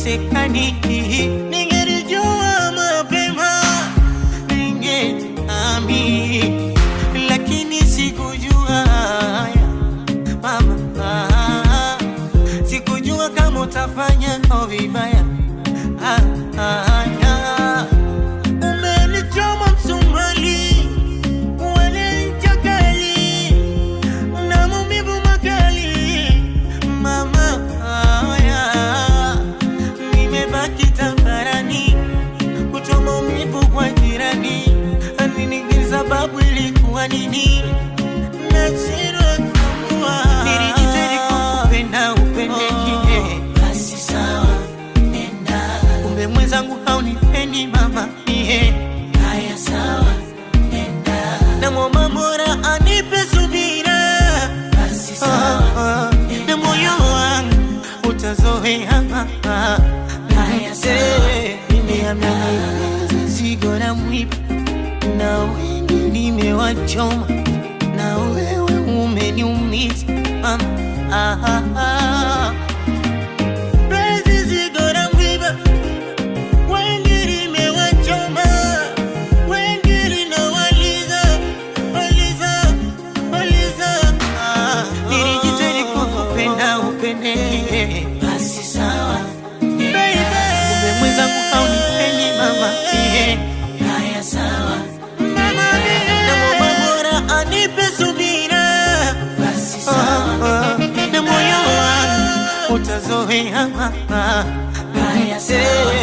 haikosekani. Ningelijua mapema ningeamini, lakini sikujua mama, sikujua kama utafanya vibaya. Umenichoma msumali, umenichakali na maumivu makali mama, nimebaki tafarani kutoa maumivu kwa jirani. Nini sababu ilikuwa nini? Nashindwa kujua. Nilijitahidi kukupenda upendeke, basi sawa nenda. Kumbe mwenzangu haunipendi mama, haya sawa nenda. Namwomba Mola anipe subira, basi sawa na moyo wangu utazoea mama, haya sawa. Nimeamini zigo na mwiba na wengi nimewachoma, na wewe umeniumiza mama. Penzi zigo na mwiba, wengi nimewachoma, wengi linawaliza waliza. Nilijitahidi kukupenda upendeke, basi sawa baby. Kumbe mwenzangu haunipendi mama, haya sawa mama. Namwomba Mola anipe subira, basi sawa na moyo wangu utazoea mama, haya sawa.